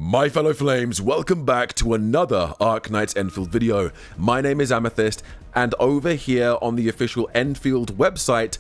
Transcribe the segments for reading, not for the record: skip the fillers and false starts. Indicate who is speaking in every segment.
Speaker 1: My fellow flames, welcome back to another Arknights Endfield video. My name is Amethyst, and over here on the official Endfield website,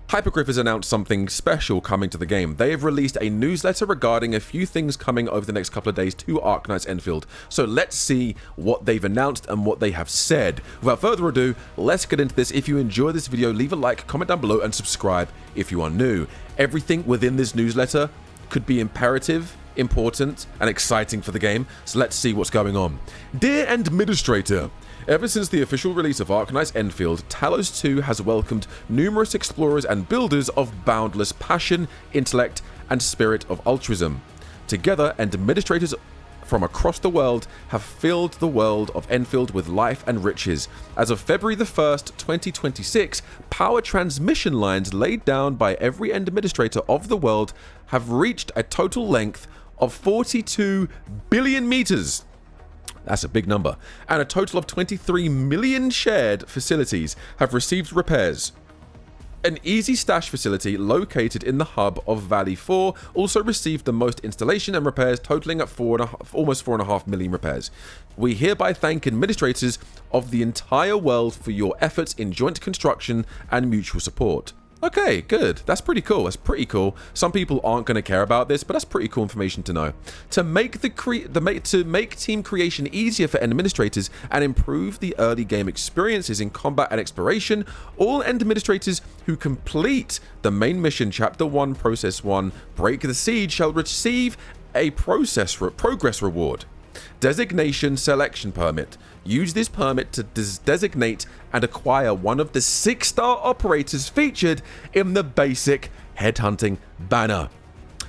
Speaker 1: Hypergryph has announced something special coming to the game. They have released a newsletter regarding a few things coming over the next couple of days to Arknights Endfield. So let's see what they've announced and what they have said. Without further ado, let's get into this. If you enjoy this video, leave a like, comment down below, and subscribe if you are new. Everything within this newsletter could be imperative, important, and exciting for the game, so let's see what's going on. Dear Administrator, ever since the official release of Arknights Endfield, Talos 2 has welcomed numerous explorers and builders of boundless passion, intellect, and spirit of altruism. Together, administrators from across the world have filled the world of Endfield with life and riches. As of February the 1st, 2026, power transmission lines laid down by every administrator of the world have reached a total length of 42 billion meters. That's a big number. And a total of 23 million shared facilities have received repairs. An easy stash facility located in the hub of Valley 4 also received the most installation and repairs, totaling at almost 4.5 million repairs. We hereby thank administrators of the entire world for your efforts in joint construction and mutual support. Okay, good. That's pretty cool. That's pretty cool. Some people aren't going to care about this, but that's pretty cool information to know. To make team creation easier for administrators and improve the early game experiences in combat and exploration, all administrators who complete the main mission Chapter 1 Process 1 Break the Siege shall receive a progress reward. Designation Selection Permit. Use this permit to designate and acquire one of the 6-star operators featured in the basic headhunting banner.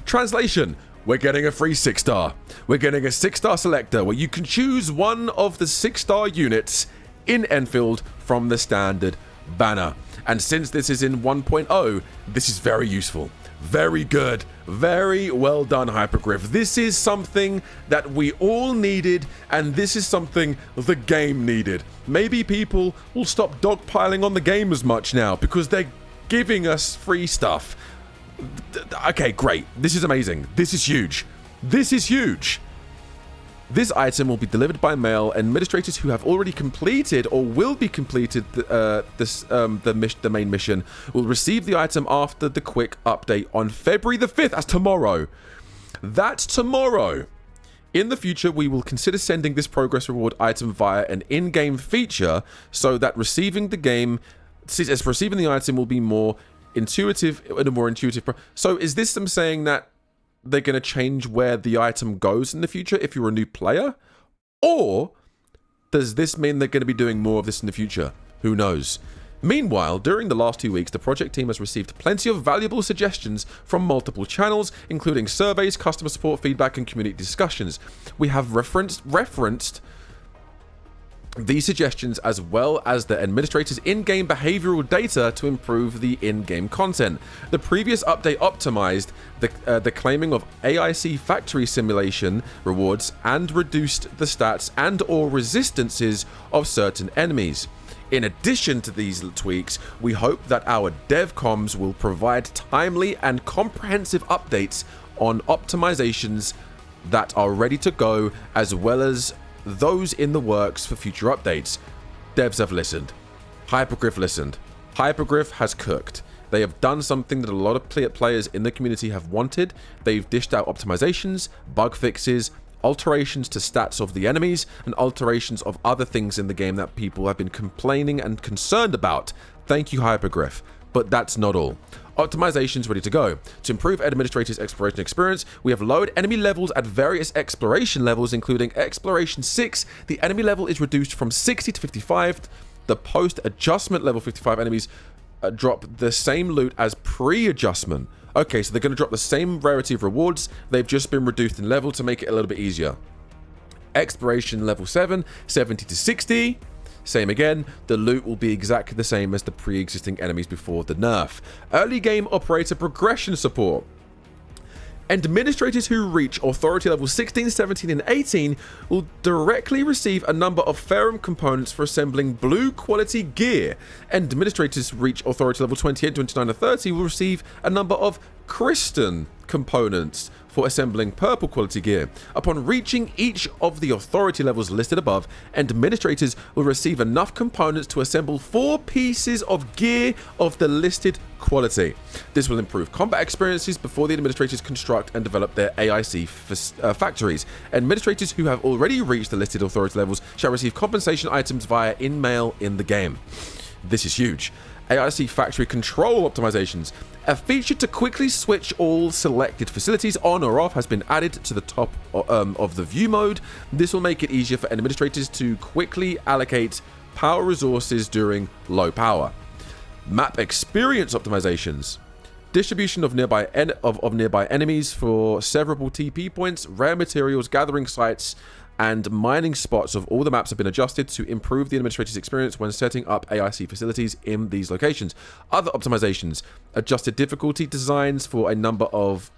Speaker 1: Translation: we're getting a free 6-star. We're getting a 6-star selector where you can choose one of the 6-star units in Endfield from the standard banner. And since this is in 1.0, this is very useful. Very good. Very well done, Hypergryph. This is something that we all needed, and this is something the game needed. Maybe people will stop dogpiling on the game as much now because they're giving us free stuff. Okay, great. This is amazing. This is huge. This is huge. This item will be delivered by mail. Administrators who have already completed or will be completed the main mission will receive the item after the quick update on February the 5th. That's tomorrow. That's tomorrow. In the future, we will consider sending this progress reward item via an in-game feature so that receiving the item will be more intuitive in a more intuitive. So is this them saying that they're going to change where the item goes in the future if you're a new player? Or does this mean they're going to be doing more of this in the future? Who knows? Meanwhile, during the last 2 weeks, the project team has received plenty of valuable suggestions from multiple channels, including surveys, customer support feedback, and community discussions. We have referenced these suggestions as well as the administrators' in-game behavioral data to improve the in-game content. The previous update optimized the claiming of AIC factory simulation rewards and reduced the stats and or resistances of certain enemies. In addition to these tweaks, we hope that our dev comms will provide timely and comprehensive updates on optimizations that are ready to go, as well as those in the works for future updates. Devs have listened. Hypergryph listened. Hypergryph has cooked. They have done something that a lot of players in the community have wanted. They've dished out optimizations, bug fixes, alterations to stats of the enemies, and alterations of other things in the game that people have been complaining and concerned about. Thank you, Hypergryph. But that's not all. Optimizations ready to go. To improve administrators' exploration experience, we have lowered enemy levels at various exploration levels, including Exploration 6. The enemy level is reduced from 60 to 55. The post-adjustment level 55 enemies drop the same loot as pre-adjustment. Okay, so they're going to drop the same rarity of rewards. They've just been reduced in level to make it a little bit easier. Exploration level 7, 70 to 60. Same again, the loot will be exactly the same as the pre-existing enemies before the nerf. Early game operator progression support. Administrators who reach authority level 16, 17, and 18 will directly receive a number of ferrum components for assembling blue quality gear. Administrators who reach authority level 28, 29, and 30 will receive a number of crystal components for assembling purple quality gear. Upon reaching each of the authority levels listed above, administrators will receive enough components to assemble 4 pieces of gear of the listed quality. This will improve combat experiences before the administrators construct and develop their AIC factories. Administrators who have already reached the listed authority levels shall receive compensation items via in-mail in the game. This is huge. AIC factory control optimizations. A feature to quickly switch all selected facilities on or off has been added to the top of the view mode. This will make it easier for administrators to quickly allocate power resources during low power. Map experience optimizations. Distribution of nearby enemies for several TP points, rare materials, gathering sites, and mining spots of all the maps have been adjusted to improve the administrator's experience when setting up AIC facilities in these locations. Other optimizations. Adjusted difficulty designs for a number of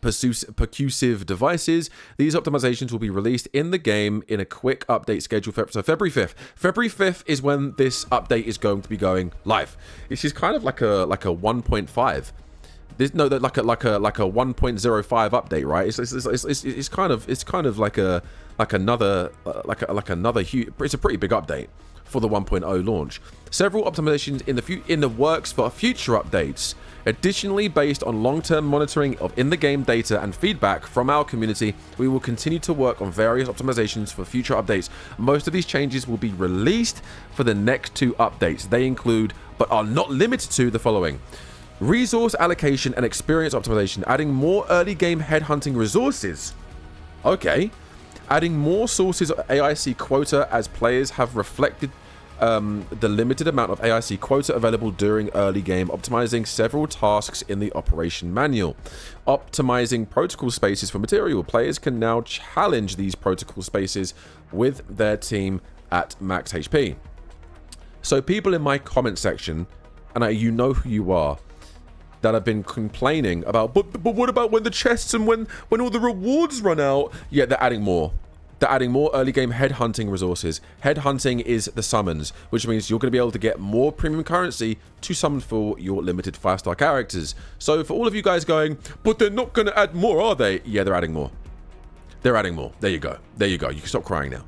Speaker 1: percussive devices. These optimizations will be released in the game in a quick update schedule for February 5th. February 5th is when this update is going to be going live. This is kind of like a 1.5. Like a 1.05 update, right? It's kind of like another huge. It's a pretty big update for the 1.0 launch. Several optimizations in the works for future updates. Additionally, based on long-term monitoring of in-the-game data and feedback from our community, we will continue to work on various optimizations for future updates. Most of these changes will be released for the next 2 updates. They include, but are not limited to, the following: resource allocation and experience optimization, adding more early game headhunting resources. Okay. Adding more sources of AIC quota as players have reflected the limited amount of AIC quota available during early game, optimizing several tasks in the operation manual. Optimizing protocol spaces for material. Players can now challenge these protocol spaces with their team at max HP. So people in my comment section, and you know who you are, that have been complaining about, but what about when the chests and when all the rewards run out? Yeah, they're adding more. They're adding more early game headhunting resources. Headhunting is the summons, which means you're going to be able to get more premium currency to summon for your limited 5-star characters. So for all of you guys going, but they're not going to add more, are they? Yeah, they're adding more. They're adding more. There you go. There you go. You can stop crying now.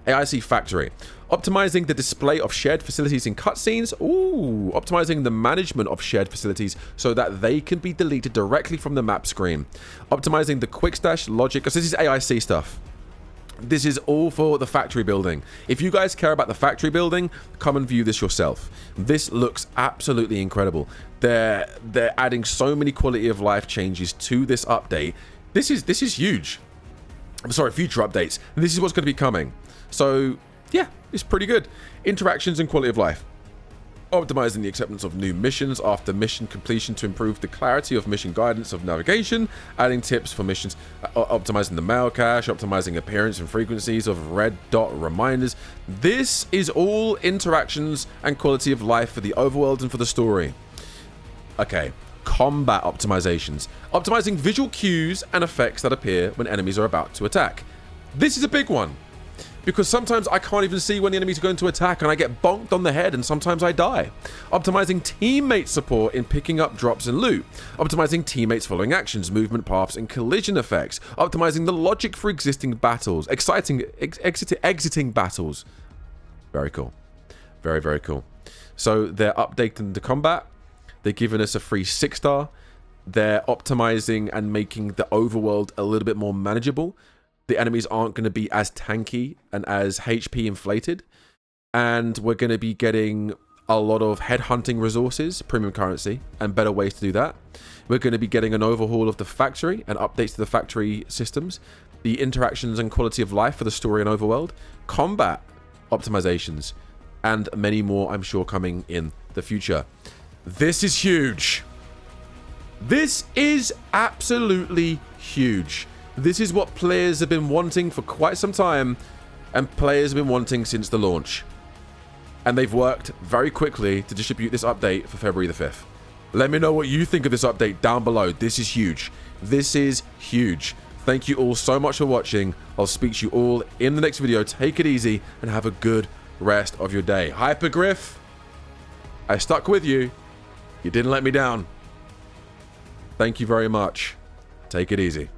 Speaker 1: AIC Factory. Optimizing the display of shared facilities in cutscenes. Ooh, optimizing the management of shared facilities so that they can be deleted directly from the map screen. Optimizing the quick stash logic, because this is AIC stuff. This is all for the factory building. If you guys care about the factory building, come and view this yourself. This looks absolutely incredible. They're adding so many quality of life changes to this update. This is huge. I'm sorry, future updates. This is what's going to be coming. So yeah, it's pretty good. Interactions and quality of life. Optimizing the acceptance of new missions after mission completion to improve the clarity of mission guidance of navigation, adding tips for missions, optimizing the mail cache, optimizing appearance and frequencies of red dot reminders. This is all interactions and quality of life for the overworld and for the story. Okay, combat optimizations. Optimizing visual cues and effects that appear when enemies are about to attack. This is a big one, because sometimes I can't even see when the enemies are going to attack and I get bonked on the head and sometimes I die. Optimizing teammate support in picking up drops and loot. Optimizing teammates following actions, movement paths and collision effects. Optimizing the logic for existing battles. Exiting battles. Very cool. Very, very cool. So they're updating the combat. They're giving us a free 6-star. They're optimizing and making the overworld a little bit more manageable. The enemies aren't going to be as tanky and as HP inflated. And we're going to be getting a lot of headhunting resources, premium currency, and better ways to do that. We're going to be getting an overhaul of the factory and updates to the factory systems, the interactions and quality of life for the story and overworld, combat optimizations, and many more, I'm sure, coming in the future. This is huge. This is absolutely huge. This is what players have been wanting for quite some time, and players have been wanting since the launch. And they've worked very quickly to distribute this update for February the 5th. Let me know what you think of this update down below. This is huge. This is huge. Thank you all so much for watching. I'll speak to you all in the next video. Take it easy and have a good rest of your day. Hypergryph, I stuck with you. You didn't let me down. Thank you very much. Take it easy.